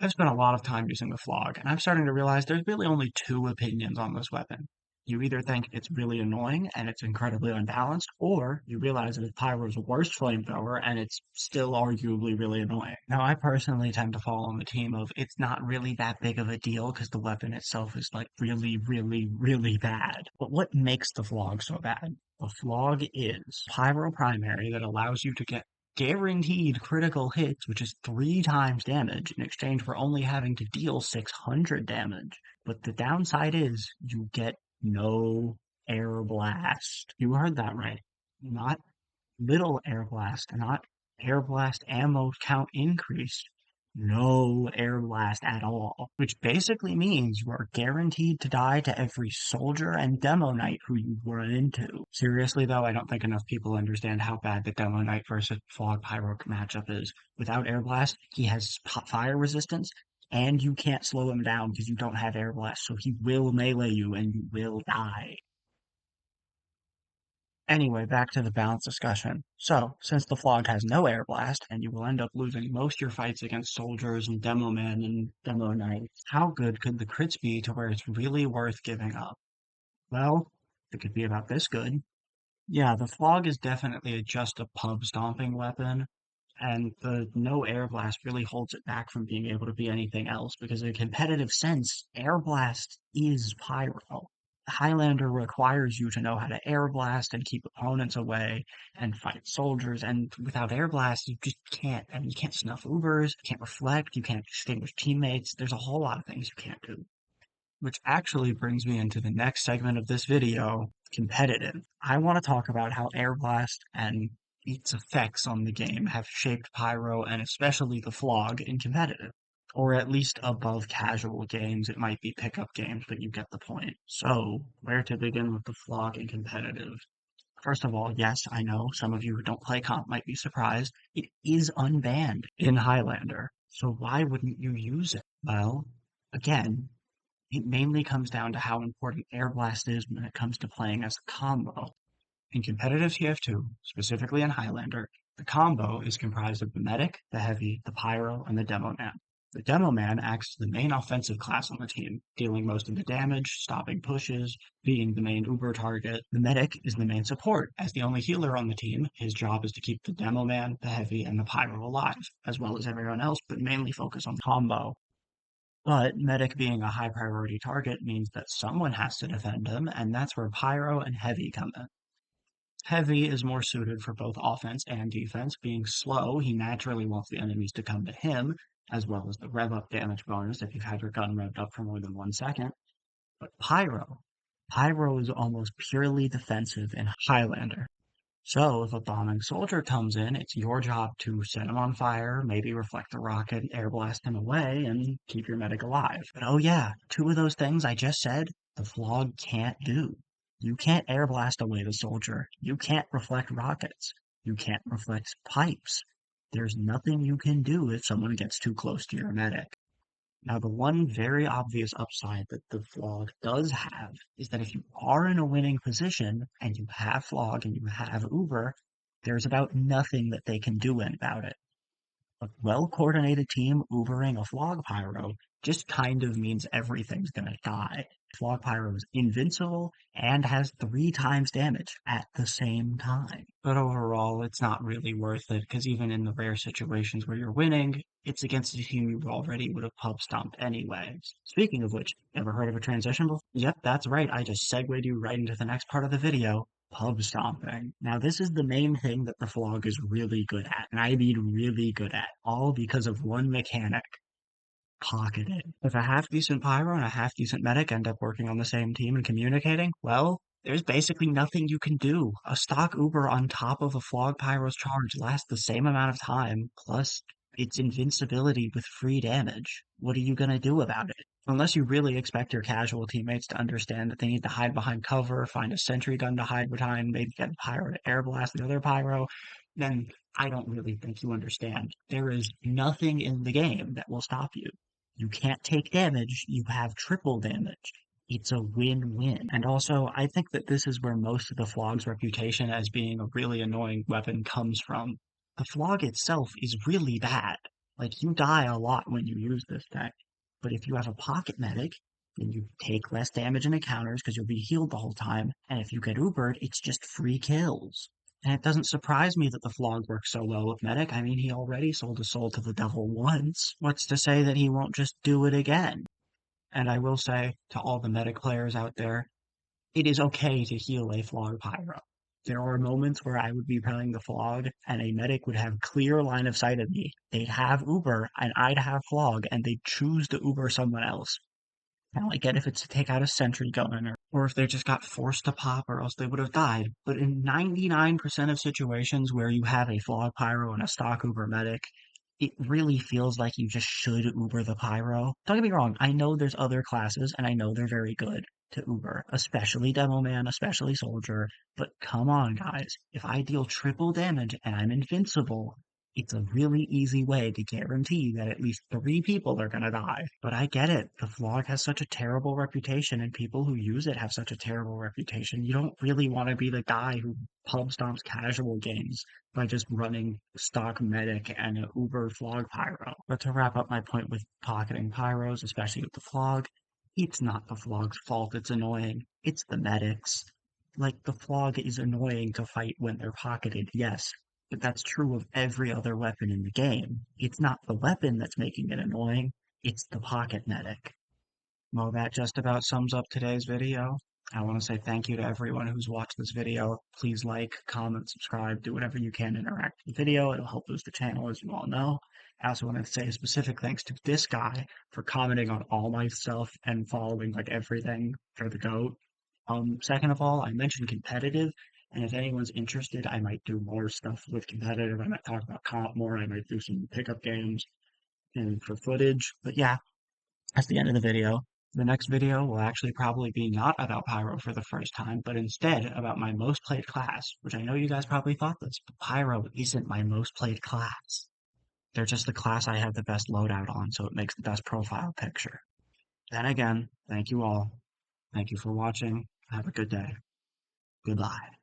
I've spent a lot of time using the Phlog, and I'm starting to realize there's really only two opinions on this weapon. You either think it's really annoying and it's incredibly unbalanced, or you realize that it's Pyro's worst flamethrower and it's still arguably really annoying. Now, I personally tend to fall on the team of it's not really that big of a deal because the weapon itself is like really, really, really bad. But what makes the Phlog so bad? The Phlog is Pyro primary that allows you to get guaranteed critical hits, which is 3 times damage, in exchange for only having to deal 600 damage. But the downside is you get no air blast. You heard that right. Not little air blast, not air blast ammo count increase. No air blast at all, which basically means you are guaranteed to die to every soldier and demo knight who you run into. Seriously though, I don't think enough people understand how bad the demo knight versus Phlog Pyro matchup is. Without air blast, he has fire resistance, and you can't slow him down because you don't have air blast, so he will melee you and you will die. Anyway, back to the balance discussion. So, since the Phlog has no air blast, and you will end up losing most of your fights against soldiers and demo men and demo knights, how good could the crits be to where it's really worth giving up? Well, it could be about this good. Yeah, the Phlog is definitely just a pub stomping weapon, and the no air blast really holds it back from being able to be anything else, because in a competitive sense, air blast is pyro. Highlander requires you to know how to air blast and keep opponents away and fight soldiers, and without air blast, you just can't. And you can't snuff Ubers, you can't reflect, you can't extinguish teammates. There's a whole lot of things you can't do. Which actually brings me into the next segment of this video, competitive. I want to talk about how Air Blast and its effects on the game have shaped Pyro and especially the Phlog in competitive. Or at least above casual games. It might be pickup games, but you get the point. So, where to begin with the Phlog in competitive? First of all, yes, I know some of you who don't play comp might be surprised. It is unbanned in Highlander. So why wouldn't you use it? Well, again, it mainly comes down to how important Air Blast is when it comes to playing as a combo. In competitive TF2, specifically in Highlander, the combo is comprised of the medic, the heavy, the pyro, and the demo man. The demo man acts as the main offensive class on the team, dealing most of the damage, stopping pushes, being the main Uber target. The medic is the main support. As the only healer on the team, his job is to keep the demo man, the heavy, and the pyro alive, as well as everyone else, but mainly focus on the combo. But Medic being a high priority target means that someone has to defend him, and that's where Pyro and Heavy come in. Heavy is more suited for both offense and defense. Being slow, he naturally wants the enemies to come to him, as well as the rev up damage bonus if you've had your gun revved up for more than 1 second. But Pyro is almost purely defensive in Highlander. So if a bombing soldier comes in, it's your job to set him on fire, maybe reflect the rocket, air blast him away, and keep your medic alive. But oh yeah, 2 of those things I just said, the Phlog can't do. You can't air blast away the soldier. You can't reflect rockets. You can't reflect pipes. There's nothing you can do if someone gets too close to your medic. Now, the one very obvious upside that the Phlog does have is that if you are in a winning position and you have Phlog and you have Uber, there's about nothing that they can do about it. A well-coordinated team Ubering a Phlog Pyro just kind of means everything's gonna die. Phlog Pyro is invincible and has 3 times damage at the same time. But overall, it's not really worth it, because even in the rare situations where you're winning, it's against a team you already would have pub stomped anyways. Speaking of which, ever heard of a transition before? Yep, that's right, I just segued you right into the next part of the video. Pub stomping. Now, this is the main thing that the Phlog is really good at, and I mean really good at, all because of one mechanic. Pocketing. If a half-decent pyro and a half-decent medic end up working on the same team and communicating, well, there's basically nothing you can do. A stock Uber on top of a Phlog Pyro's charge lasts the same amount of time, plus its invincibility with free damage. What are you gonna do about it? Unless you really expect your casual teammates to understand that they need to hide behind cover, find a sentry gun to hide behind, maybe get a pyro to air blast the other pyro, then I don't really think you understand. There is nothing in the game that will stop you. You can't take damage, you have triple damage. It's a win-win. And also, I think that this is where most of the Phlog's reputation as being a really annoying weapon comes from. The Phlog itself is really bad. Like, you die a lot when you use this deck, but if you have a pocket medic, then you take less damage in encounters because you'll be healed the whole time, and if you get Ubered, it's just free kills. And it doesn't surprise me that the Phlog works so well with medic. I mean, he already sold his soul to the devil once. What's to say that he won't just do it again? And I will say to all the medic players out there, it is okay to heal a Phlog Pyro. There are moments where I would be playing the Phlog and a medic would have clear line of sight of me. They'd have Uber and I'd have Phlog and they'd choose to Uber someone else. Now I get if it's to take out a sentry gun or if they just got forced to pop or else they would have died. But in 99% of situations where you have a Phlog Pyro and a stock Uber medic, it really feels like you just should Uber the Pyro. Don't get me wrong, I know there's other classes and I know they're very good to Uber, especially Demo Man, especially Soldier, but come on guys, if I deal triple damage and I'm invincible, it's a really easy way to guarantee that at least 3 people are gonna die. But I get it, the Phlog has such a terrible reputation and people who use it have such a terrible reputation. You don't really want to be the guy who pub stomps casual games by just running stock medic and an Uber Phlog Pyro. But to wrap up my point with pocketing Pyros, especially with the Phlog, it's not the Phlog's fault it's annoying, it's the medics. Like, the Phlog is annoying to fight when they're pocketed, yes, but that's true of every other weapon in the game. It's not the weapon that's making it annoying, it's the pocket medic. Well, that just about sums up today's video. I want to say thank you to everyone who's watched this video. Please like, comment, subscribe, do whatever you can to interact with the video. It'll help boost the channel, as you all know. I also want to say a specific thanks to this guy for commenting on all my stuff and following like everything for the GOAT. Second of all, I mentioned competitive, and if anyone's interested, I might do more stuff with competitive. I might talk about comp more. I might do some pickup games and for footage. But yeah, that's the end of the video. The next video will actually probably be not about Pyro for the first time, but instead about my most played class, which I know you guys probably thought this, but Pyro isn't my most played class. They're just the class I have the best loadout on, so it makes the best profile picture. Then again, thank you all. Thank you for watching. Have a good day. Goodbye.